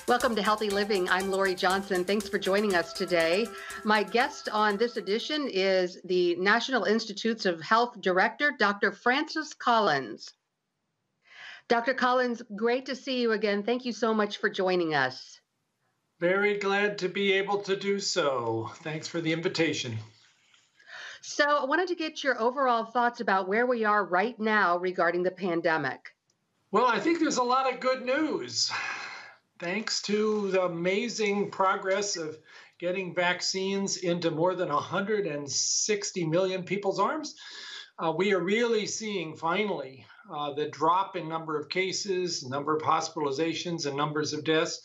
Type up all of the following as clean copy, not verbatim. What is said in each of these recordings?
Welcome to Healthy Living. I'm Lori Johnson. Thanks for joining us today. My guest on this edition is the National Institutes of Health Director, Dr. Francis Collins. Dr. Collins, great to see you again. Thank you so much for joining us. Very glad to be able to do so. Thanks for the invitation. So I wanted to get your overall thoughts about where we are right now regarding the pandemic. Well, I think there's a lot of good news. Thanks to the amazing progress of getting vaccines into more than 160 million people's arms, we are really seeing finally the drop in number of cases, number of hospitalizations, and numbers of deaths.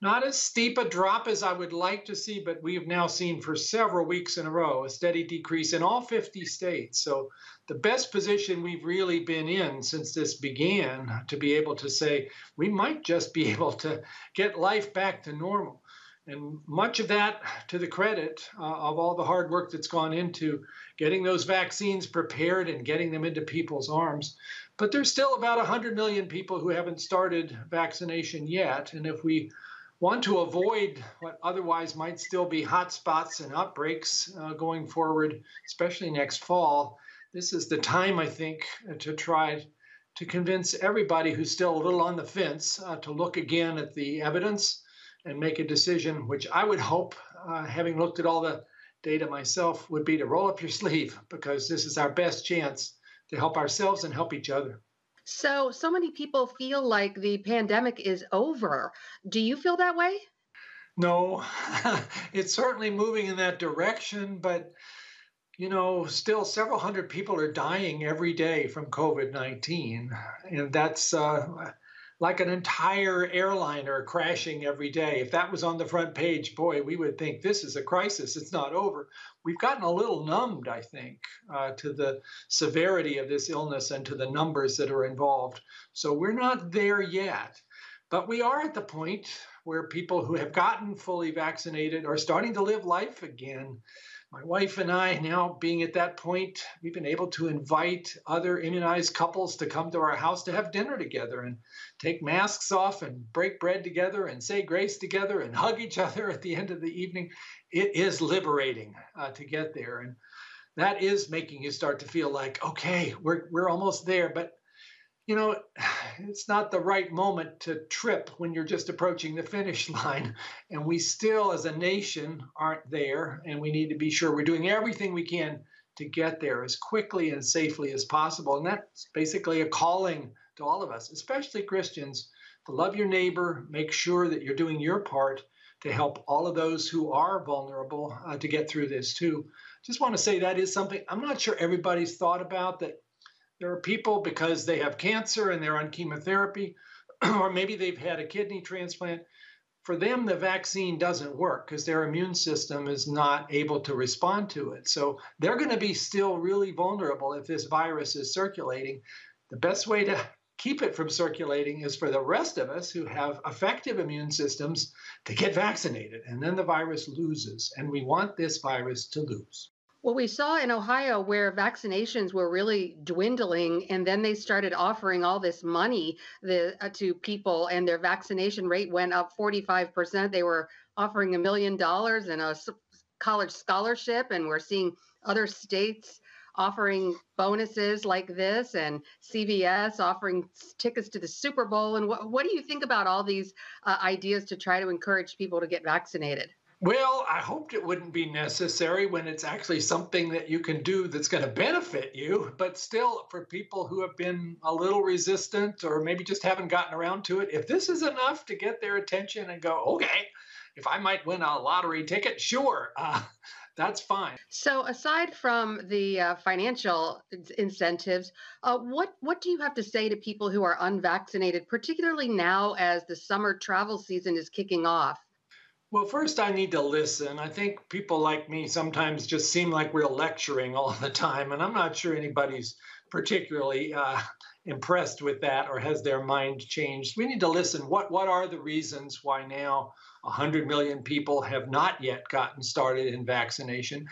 Not as steep a drop as I would like to see, but we have now seen for several weeks in a row a steady decrease in all 50 states. So the best position we've really been in since this began to be able to say we might just be able to get life back to normal. And much of that to the credit of all the hard work that's gone into getting those vaccines prepared and getting them into people's arms. But there's still about 100 million people who haven't started vaccination yet. And if we want to avoid what otherwise might still be hotspots and outbreaks going forward, especially next fall, this is the time, I think, to try to convince everybody who's still a little on the fence to look again at the evidence and make a decision, which I would hope, having looked at all the data myself, would be to roll up your sleeve, because this is our best chance to help ourselves and help each other. So many people feel like the pandemic is over. Do you feel that way? No, it's certainly moving in that direction, but still several hundred people are dying every day from COVID-19, and that's like an entire airliner crashing every day. If that was on the front page, boy, we would think this is a crisis. It's not over. We've gotten a little numbed, I think, to the severity of this illness and to the numbers that are involved. So we're not there yet. But we are at the point where people who have gotten fully vaccinated are starting to live life again. My wife and I, now being at that point, we've been able to invite other immunized couples to come to our house to have dinner together and take masks off and break bread together and say grace together and hug each other at the end of the evening. It is liberating to get there. And that is making you start to feel like, okay, we're almost there. But it's not the right moment to trip when you're just approaching the finish line. And we still, as a nation, aren't there. And we need to be sure we're doing everything we can to get there as quickly and safely as possible. And that's basically a calling to all of us, especially Christians, to love your neighbor, make sure that you're doing your part to help all of those who are vulnerable to get through this too. Just want to say that is something I'm not sure everybody's thought about, that there are people, because they have cancer and they're on chemotherapy, or maybe they've had a kidney transplant. For them, the vaccine doesn't work because their immune system is not able to respond to it. So they're going to be still really vulnerable if this virus is circulating. The best way to keep it from circulating is for the rest of us who have effective immune systems to get vaccinated, and then the virus loses. And we want this virus to lose. Well, we saw in Ohio where vaccinations were really dwindling, and then they started offering all this money to people, and their vaccination rate went up 45%. They were offering $1 million and a college scholarship, and we're seeing other states offering bonuses like this, and CVS offering tickets to the Super Bowl. And what do you think about all these ideas to try to encourage people to get vaccinated? Well, I hoped it wouldn't be necessary when it's actually something that you can do that's going to benefit you. But still, for people who have been a little resistant or maybe just haven't gotten around to it, if this is enough to get their attention and go, okay, if I might win a lottery ticket, sure, that's fine. So aside from the financial incentives, what do you have to say to people who are unvaccinated, particularly now as the summer travel season is kicking off? Well, first, I need to listen. I think people like me sometimes just seem like we're lecturing all the time, and I'm not sure anybody's particularly impressed with that or has their mind changed. We need to listen. What are the reasons why now 100 million people have not yet gotten started in vaccination?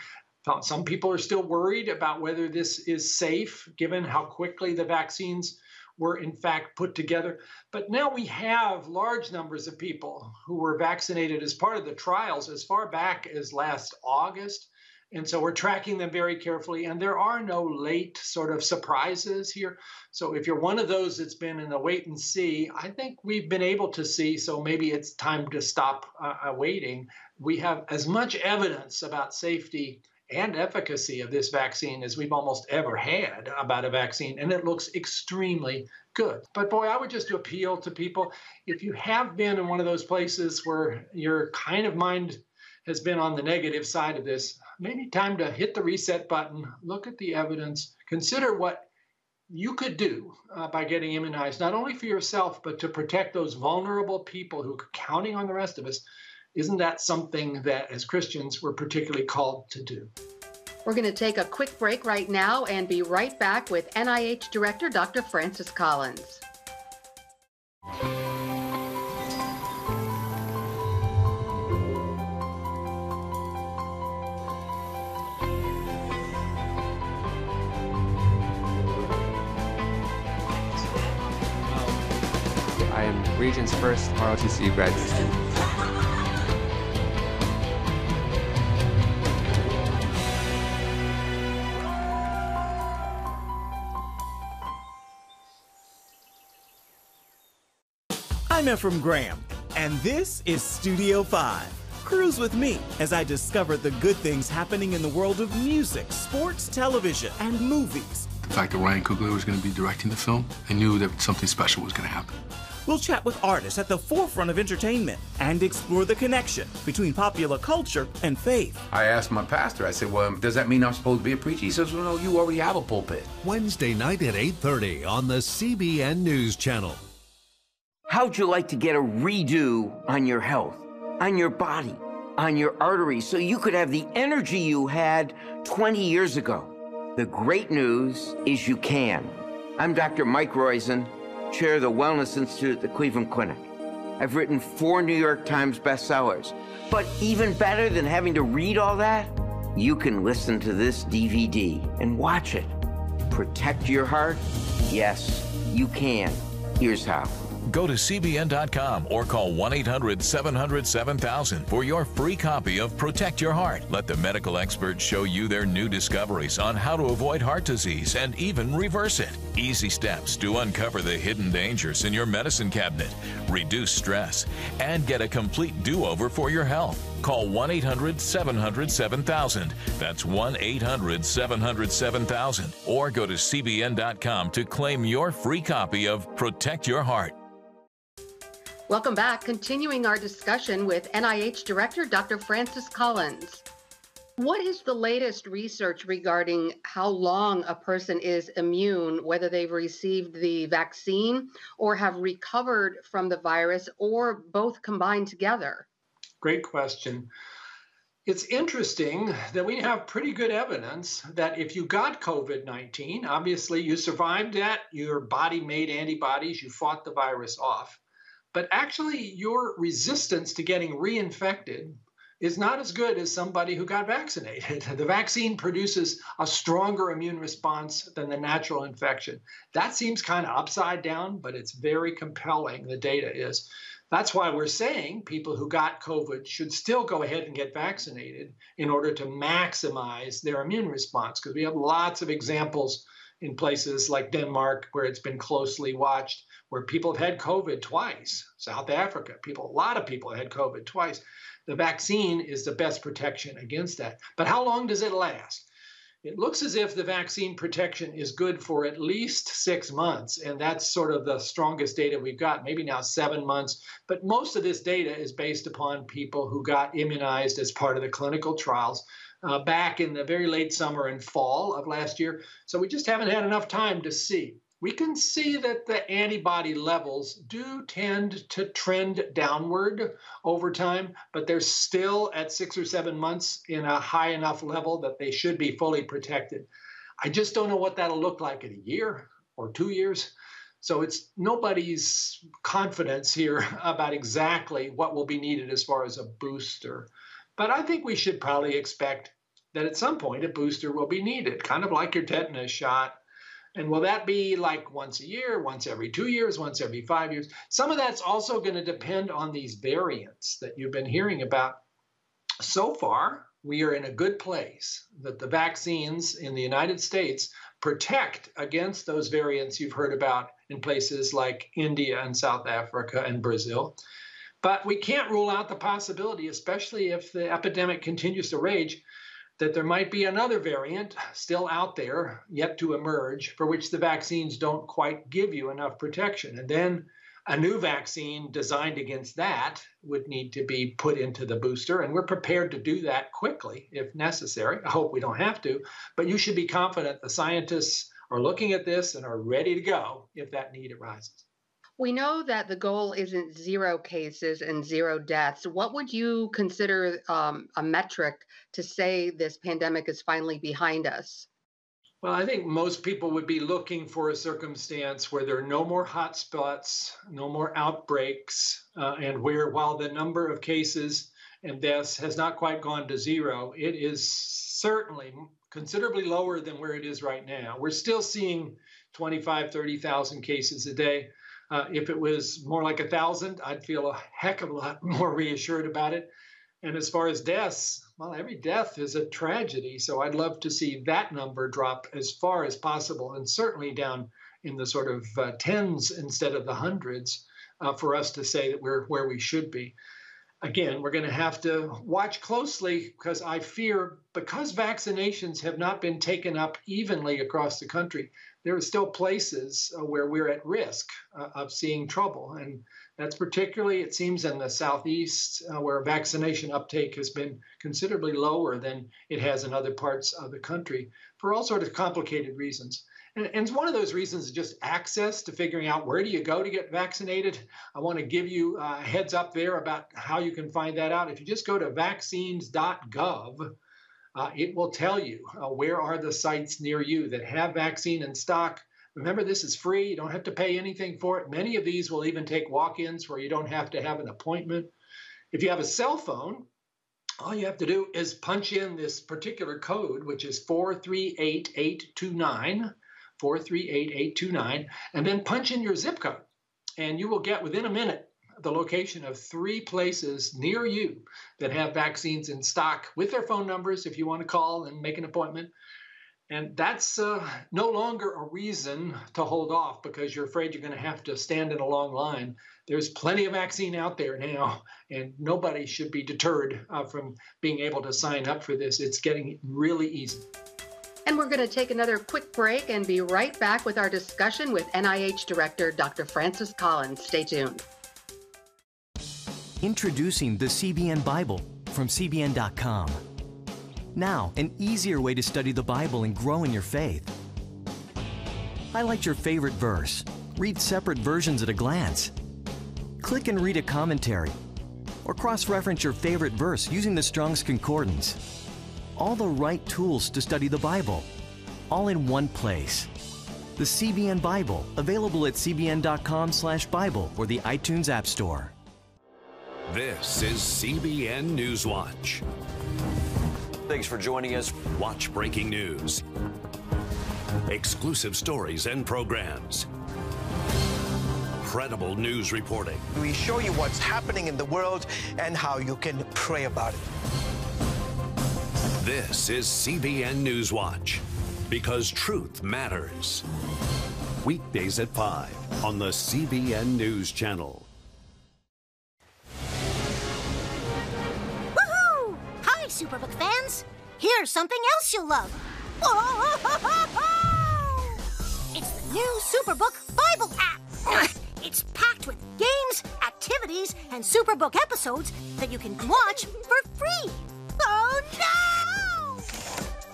Some people are still worried about whether this is safe, given how quickly the vaccines were in fact put together. But now we have large numbers of people who were vaccinated as part of the trials as far back as last August. And so we're tracking them very carefully, and there are no late sort of surprises here. So if you're one of those that's been in the wait and see, I think we've been able to see, so maybe it's time to stop waiting. We have as much evidence about safety and efficacy of this vaccine as we've almost ever had about a vaccine, and it looks extremely good. But boy, I would just appeal to people, if you have been in one of those places where your kind of mind has been on the negative side of this, maybe time to hit the reset button, look at the evidence, consider what you could do by getting immunized, not only for yourself, but to protect those vulnerable people who are counting on the rest of us. Isn't that something that as Christians we're particularly called to do? We're going to take a quick break right now and be right back with NIH Director Dr. Francis Collins. I am Regent's first ROTC graduate student. I'm Ephraim Graham, and this is Studio 5. Cruise with me as I discover the good things happening in the world of music, sports, television, and movies. The fact that Ryan Coogler was going to be directing the film, I knew that something special was going to happen. We'll chat with artists at the forefront of entertainment and explore the connection between popular culture and faith. I asked my pastor, I said, well, does that mean I'm supposed to be a preacher? He says, well, no, you already have a pulpit. Wednesday night at 8:30 on the CBN News Channel. How'd you like to get a redo on your health, on your body, on your arteries, so you could have the energy you had 20 years ago? The great news is you can. I'm Dr. Mike Roizen, chair of the Wellness Institute at the Cleveland Clinic. I've written 4 New York Times bestsellers. But even better than having to read all that, you can listen to this DVD and watch it. Protect your heart? Yes, you can. Here's how. Go to CBN.com or call 1-800-700-7000 for your free copy of Protect Your Heart. Let the medical experts show you their new discoveries on how to avoid heart disease and even reverse it. Easy steps to uncover the hidden dangers in your medicine cabinet, reduce stress, and get a complete do-over for your health. Call 1-800-700-7000. That's 1-800-700-7000. Or go to CBN.com to claim your free copy of Protect Your Heart. Welcome back, continuing our discussion with NIH Director Dr. Francis Collins. What is the latest research regarding how long a person is immune, whether they've received the vaccine or have recovered from the virus, or both combined together? Great question. It's interesting that we have pretty good evidence that if you got COVID-19, obviously you survived that, your body made antibodies, you fought the virus off. But actually, your resistance to getting reinfected is not as good as somebody who got vaccinated. The vaccine produces a stronger immune response than the natural infection. That seems kind of upside down, but it's very compelling, the data is. That's why we're saying people who got COVID should still go ahead and get vaccinated in order to maximize their immune response, because we have lots of examples in places like Denmark where it's been closely watched, where people have had COVID twice. South Africa, a lot of people had COVID twice. The vaccine is the best protection against that. But how long does it last? It looks as if the vaccine protection is good for at least 6 months, and that's sort of the strongest data we've got, maybe now 7 months. But most of this data is based upon people who got immunized as part of the clinical trials back in the very late summer and fall of last year. So we just haven't had enough time to see. We can see that the antibody levels do tend to trend downward over time, but they're still at 6 or 7 months in a high enough level that they should be fully protected. I just don't know what that'll look like in a year or 2 years. So it's nobody's confidence here about exactly what will be needed as far as a booster. But I think we should probably expect that at some point a booster will be needed, kind of like your tetanus shot. And will that be like once a year, once every 2 years, once every 5 years? Some of that's also going to depend on these variants that you've been hearing about. So far, we are in a good place that the vaccines in the United States protect against those variants you've heard about in places like India and South Africa and Brazil. But we can't rule out the possibility, especially if the epidemic continues to rage, that there might be another variant still out there yet to emerge for which the vaccines don't quite give you enough protection. And then a new vaccine designed against that would need to be put into the booster. And we're prepared to do that quickly if necessary. I hope we don't have to, but you should be confident the scientists are looking at this and are ready to go if that need arises. We know that the goal isn't 0 cases and 0 deaths. What would you consider a metric to say this pandemic is finally behind us? Well, I think most people would be looking for a circumstance where there are no more hotspots, no more outbreaks, and where while the number of cases and deaths has not quite gone to 0, it is certainly considerably lower than where it is right now. We're still seeing 25, 30,000 cases a day. If it was more like 1,000, I'd feel a heck of a lot more reassured about it. And as far as deaths, well, every death is a tragedy. So I'd love to see that number drop as far as possible, and certainly down in the sort of tens instead of the hundreds for us to say that we're where we should be. Again, we're going to have to watch closely because I fear because vaccinations have not been taken up evenly across the country, there are still places where we're at risk of seeing trouble. And that's particularly, it seems, in the Southeast, where vaccination uptake has been considerably lower than it has in other parts of the country for all sorts of complicated reasons. And one of those reasons is just access to figuring out where do you go to get vaccinated. I want to give you a heads up there about how you can find that out. If you just go to vaccines.gov, it will tell you where are the sites near you that have vaccine in stock. Remember, this is free. You don't have to pay anything for it. Many of these will even take walk-ins where you don't have to have an appointment. If you have a cell phone, all you have to do is punch in this particular code, which is 438829, 438829, and then punch in your zip code. And you will get within a minute the location of 3 places near you that have vaccines in stock with their phone numbers if you want to call and make an appointment. And that's no longer a reason to hold off because you're afraid you're going to have to stand in a long line. There's plenty of vaccine out there now, and nobody should be deterred from being able to sign up for this. It's getting really easy. And we're going to take another quick break and be right back with our discussion with NIH Director Dr. Francis Collins. Stay tuned. Introducing the CBN Bible from CBN.com. Now, an easier way to study the Bible and grow in your faith. Highlight your favorite verse. Read separate versions at a glance. Click and read a commentary. Or cross-reference your favorite verse using the Strong's Concordance. All the right tools to study the Bible, all in one place. The CBN Bible, available at cbn.com/Bible or the iTunes App Store. This is CBN News Watch. Thanks for joining us. Watch breaking news, exclusive stories and programs, credible news reporting. We show you what's happening in the world and how you can pray about it. This is CBN News Watch, because truth matters. Weekdays at 5 on the CBN News Channel. Woohoo! Hi, Superbook fans. Here's something else you'll love. It's the new Superbook Bible app. It's packed with games, activities, and Superbook episodes that you can watch for free. Oh, no!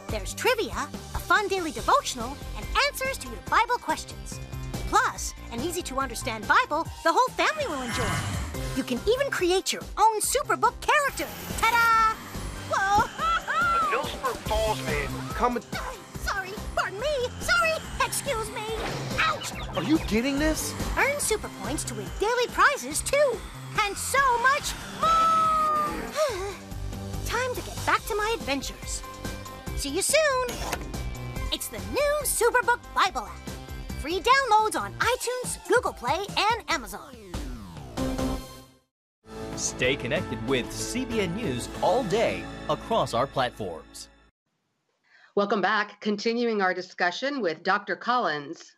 There's trivia, a fun daily devotional, and answers to your Bible questions. Plus, an easy-to-understand Bible the whole family will enjoy. You can even create your own Superbook character. Ta-da! Whoa! The Millsburg Falls man coming. Sorry, pardon me. Sorry, excuse me. Ouch! Are you getting this? Earn super points to win daily prizes, too. And so much more! Time to get back to my adventures. See you soon. It's the new Superbook Bible app. Free downloads on iTunes, Google Play, and Amazon. Stay connected with CBN News all day across our platforms. Welcome back. Continuing our discussion with Dr. Collins.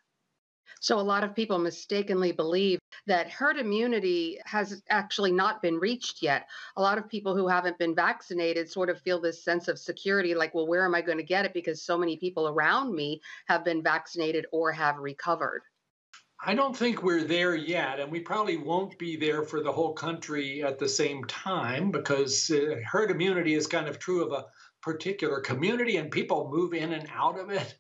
So a lot of people mistakenly believe that herd immunity has actually not been reached yet. A lot of people who haven't been vaccinated sort of feel this sense of security, like, well, where am I going to get it? Because so many people around me have been vaccinated or have recovered. I don't think we're there yet, and we probably won't be there for the whole country at the same time, because herd immunity is kind of true of a particular community and people move in and out of it.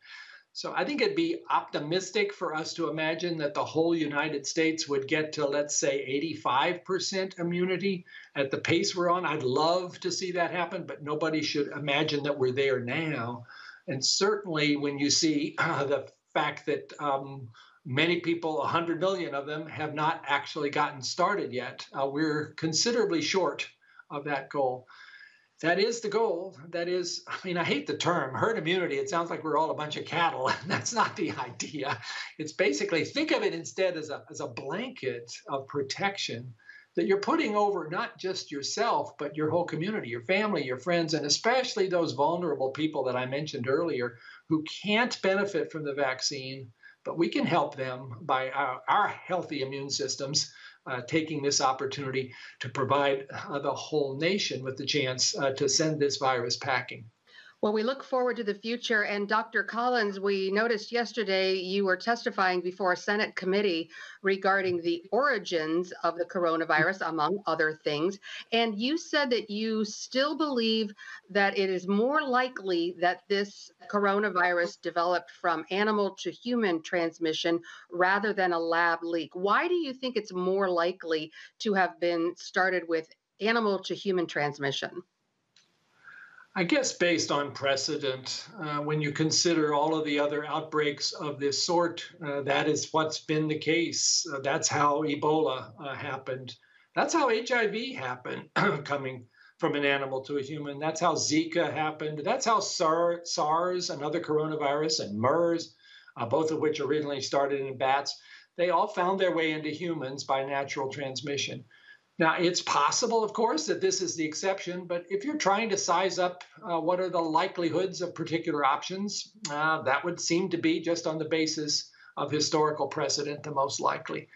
So I think it'd be optimistic for us to imagine that the whole United States would get to, let's say, 85% immunity at the pace we're on. I'd love to see that happen, but nobody should imagine that we're there now. And certainly when you see the fact that many people, 100 million of them, have not actually gotten started yet, we're considerably short of that goal. That is the goal. That is, I mean, I hate the term herd immunity. It sounds like we're all a bunch of cattle. That's not the idea. It's basically, think of it instead as a blanket of protection that you're putting over not just yourself, but your whole community, your family, your friends, and especially those vulnerable people that I mentioned earlier who can't benefit from the vaccine, but we can help them by our healthy immune systems taking this opportunity to provide the whole nation with the chance to send this virus packing. Well, we look forward to the future. And Dr. Collins, we noticed yesterday you were testifying before a Senate committee regarding the origins of the coronavirus, among other things. And you said that you still believe that it is more likely that this coronavirus developed from animal to human transmission rather than a lab leak. Why do you think it's more likely to have been started with animal to human transmission? I guess based on precedent, when you consider all of the other outbreaks of this sort, that is what's been the case. That's how Ebola happened. That's how HIV happened, coming from an animal to a human. That's how Zika happened. That's how SARS, another coronavirus, and MERS, both of which originally started in bats, they all found their way into humans by natural transmission. Now, it's possible, of course, that this is the exception, but if you're trying to size up what are the likelihoods of particular options, that would seem to be, just on the basis of historical precedent, the most likely.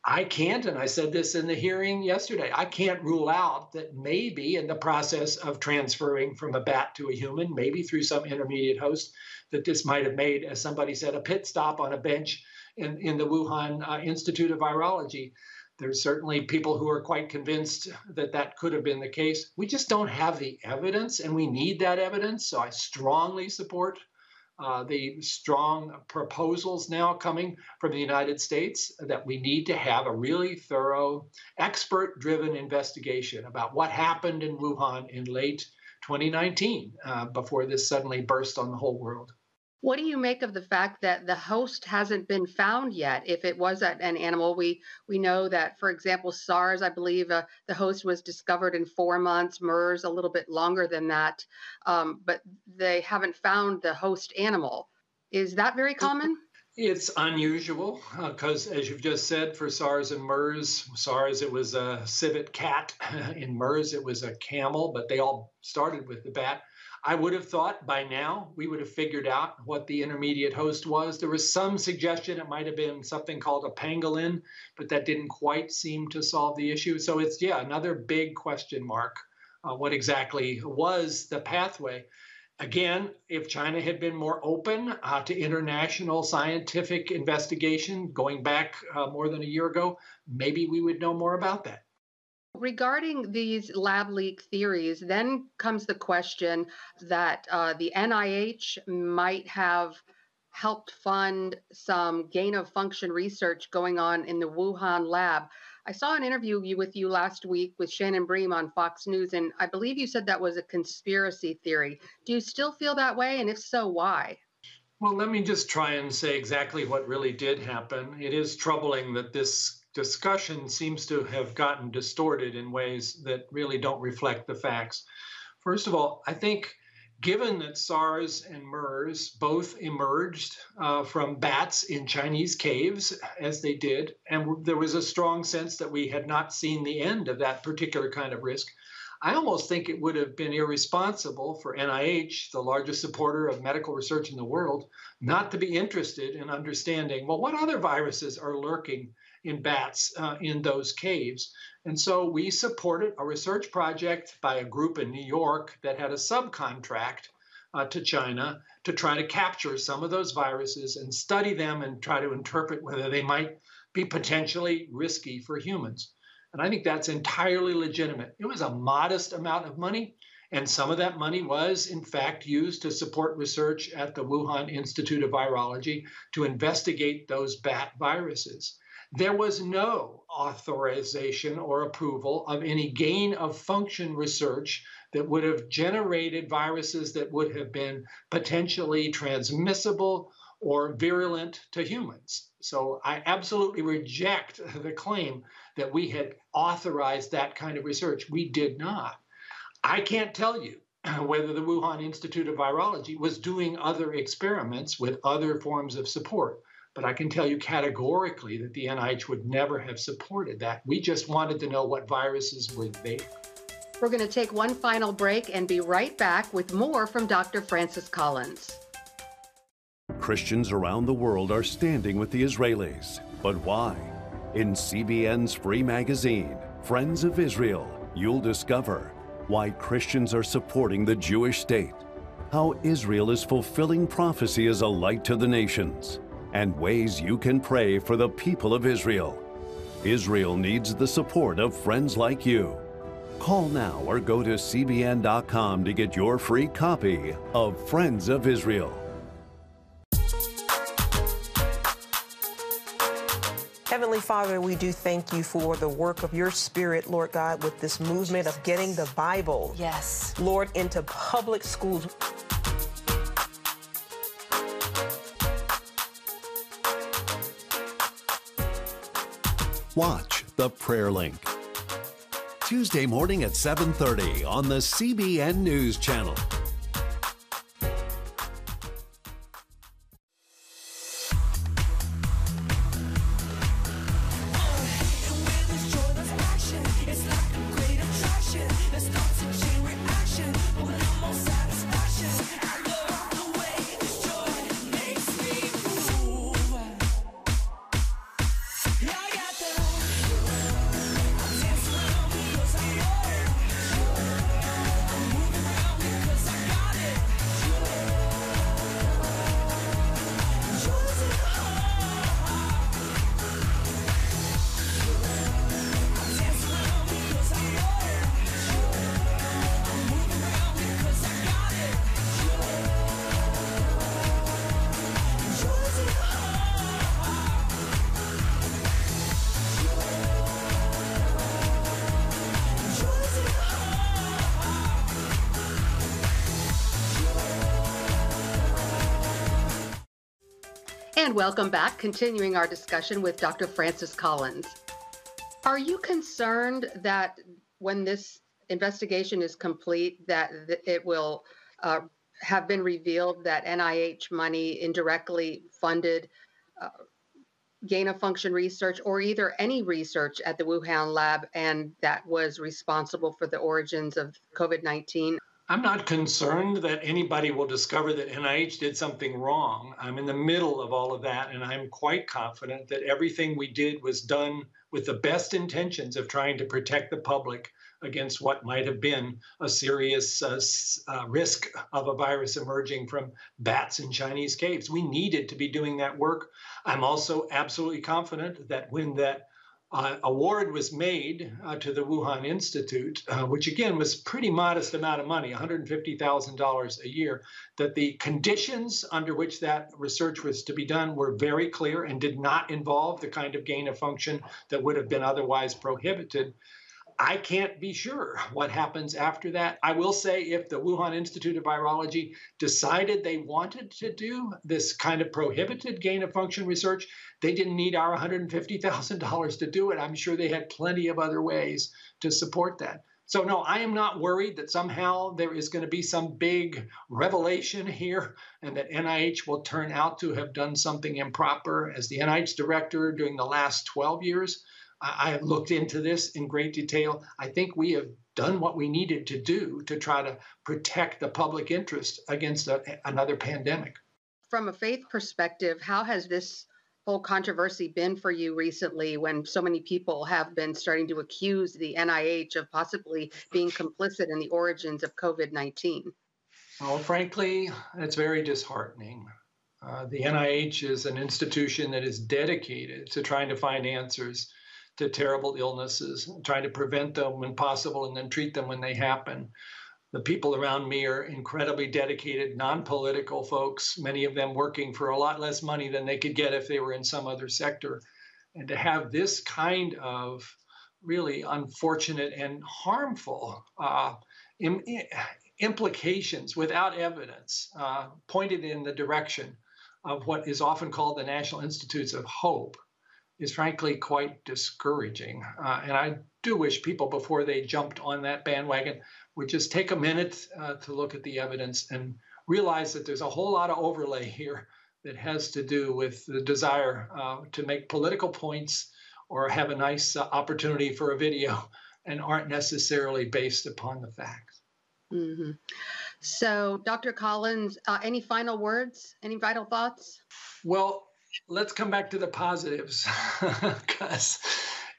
I can't, and I said this in the hearing yesterday, I can't rule out that maybe in the process of transferring from a bat to a human, maybe through some intermediate host, that this might have made, as somebody said, a pit stop on a bench in the Wuhan Institute of Virology. There's certainly people who are quite convinced that that could have been the case. We just don't have the evidence, and we need that evidence. So I strongly support the strong proposals now coming from the United States that we need to have a really thorough, expert-driven investigation about what happened in Wuhan in late 2019 before this suddenly burst on the whole world. What do you make of the fact that the host hasn't been found yet? If it was an animal, we know that, for example, SARS, I believe the host was discovered in 4 months, MERS a little bit longer than that, but they haven't found the host animal. Is that very common? It's unusual because, as you've just said, for SARS and MERS, SARS, it was a civet cat. In MERS, it was a camel, but they all started with the bat. I would have thought by now we would have figured out what the intermediate host was. There was some suggestion it might have been something called a pangolin, but that didn't quite seem to solve the issue. So it's, another big question mark. What exactly was the pathway? Again, if China had been more open to international scientific investigation going back more than a year ago, maybe we would know more about that. Regarding these lab leak theories, then comes the question that the NIH might have helped fund some gain of function research going on in the Wuhan lab. I saw an interview with you last week with Shannon Bream on Fox News, and I believe you said that was a conspiracy theory. Do you still feel that way? And if so, why? Well, let me just try and say exactly what really did happen. It is troubling that this discussion seems to have gotten distorted in ways that really don't reflect the facts. First of all, I think given that SARS and MERS both emerged from bats in Chinese caves, as they did, and there was a strong sense that we had not seen the end of that particular kind of risk, I almost think it would have been irresponsible for NIH, the largest supporter of medical research in the world, not to be interested in understanding, well, what other viruses are lurking in bats in those caves? And so we supported a research project by a group in New York that had a subcontract to China to try to capture some of those viruses and study them and try to interpret whether they might be potentially risky for humans. And I think that's entirely legitimate. It was a modest amount of money, and some of that money was, in fact, used to support research at the Wuhan Institute of Virology to investigate those bat viruses. There was no authorization or approval of any gain of function research that would have generated viruses that would have been potentially transmissible or virulent to humans. So I absolutely reject the claim that we had authorized that kind of research. We did not. I can't tell you whether the Wuhan Institute of Virology was doing other experiments with other forms of support, but I can tell you categorically that the NIH would never have supported that. We just wanted to know what viruses were there. We're going to take one final break and be right back with more from Dr. Francis Collins. Christians around the world are standing with the Israelis. But why? In CBN's free magazine, Friends of Israel, you'll discover why Christians are supporting the Jewish state, how Israel is fulfilling prophecy as a light to the nations, and ways you can pray for the people of Israel. Israel needs the support of friends like you. Call now or go to cbn.com to get your free copy of Friends of Israel. Heavenly Father, we do thank you for the work of your Spirit, Lord God, with this movement of getting the Bible, yes, Lord, into public schools. Watch The Prayer Link. Tuesday morning at 7:30 on the CBN News Channel. And welcome back, continuing our discussion with Dr. Francis Collins. Are you concerned that when this investigation is complete, that it will have been revealed that NIH money indirectly funded gain-of-function research or either any research at the Wuhan lab, and that was responsible for the origins of COVID-19? I'm not concerned that anybody will discover that NIH did something wrong. I'm in the middle of all of that, and I'm quite confident that everything we did was done with the best intentions of trying to protect the public against what might have been a serious risk of a virus emerging from bats in Chinese caves. We needed to be doing that work. I'm also absolutely confident that when that award was made to the Wuhan Institute, which again was pretty modest amount of money, $150,000 a year, that the conditions under which that research was to be done were very clear and did not involve the kind of gain of function that would have been otherwise prohibited. I can't be sure what happens after that. I will say if the Wuhan Institute of Virology decided they wanted to do this kind of prohibited gain of function research, they didn't need our $150,000 to do it. I'm sure they had plenty of other ways to support that. So no, I am not worried that somehow there is going to be some big revelation here and that NIH will turn out to have done something improper. As the NIH director during the last 12 years, I have looked into this in great detail. I think we have done what we needed to do to try to protect the public interest against another pandemic. From a faith perspective, how has this whole controversy been for you recently when so many people have been starting to accuse the NIH of possibly being complicit in the origins of COVID-19? Well, frankly, it's very disheartening. The NIH is an institution that is dedicated to trying to find answers to terrible illnesses, trying to prevent them when possible and then treat them when they happen. The people around me are incredibly dedicated, non-political folks, many of them working for a lot less money than they could get if they were in some other sector. And to have this kind of really unfortunate and harmful implications without evidence pointed in the direction of what is often called the National Institutes of Hope is frankly quite discouraging. And I do wish people, before they jumped on that bandwagon, would just take a minute to look at the evidence and realize that there's a whole lot of overlay here that has to do with the desire to make political points or have a nice opportunity for a video and aren't necessarily based upon the facts. Mm-hmm. So, Dr. Collins, any final words, any vital thoughts? Well, let's come back to the positives, because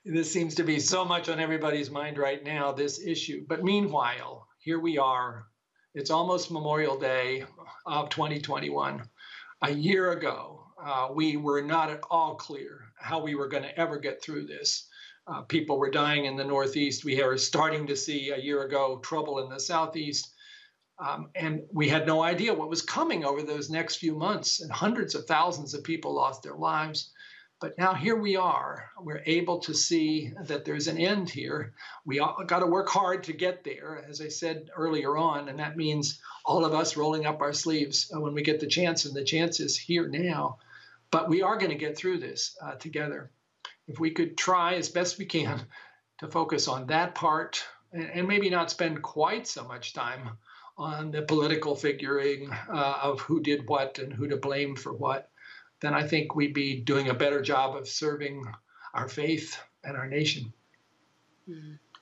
this seems to be so much on everybody's mind right now, this issue. But meanwhile, here we are. It's almost Memorial Day of 2021. A year ago, we were not at all clear how we were going to ever get through this. People were dying in the Northeast. We were starting to see a year ago trouble in the Southeast. And we had no idea what was coming over those next few months, and hundreds of thousands of people lost their lives. But now here we are. We're able to see that there's an end here. We got to work hard to get there, as I said earlier on, and that means all of us rolling up our sleeves when we get the chance, and the chance is here now. But we are going to get through this together. If we could try as best we can to focus on that part and maybe not spend quite so much time on the political figuring of who did what and who to blame for what, then I think we'd be doing a better job of serving our faith and our nation.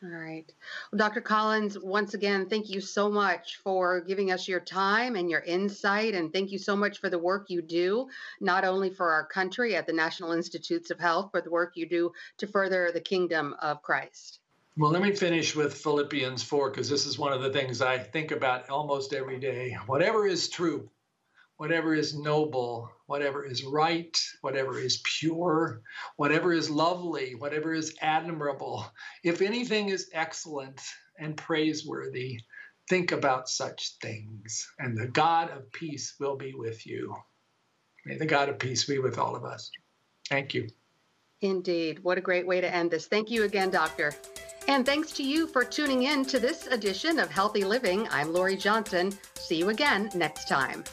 All right. Well, Dr. Collins, once again, thank you so much for giving us your time and your insight. And thank you so much for the work you do, not only for our country at the National Institutes of Health, but the work you do to further the kingdom of Christ. Well, let me finish with Philippians 4, because this is one of the things I think about almost every day. Whatever is true, whatever is noble, whatever is right, whatever is pure, whatever is lovely, whatever is admirable, if anything is excellent and praiseworthy, think about such things, and the God of peace will be with you. May the God of peace be with all of us. Thank you. Indeed. What a great way to end this. Thank you again, Doctor. And thanks to you for tuning in to this edition of Healthy Living. I'm Lori Johnson. See you again next time.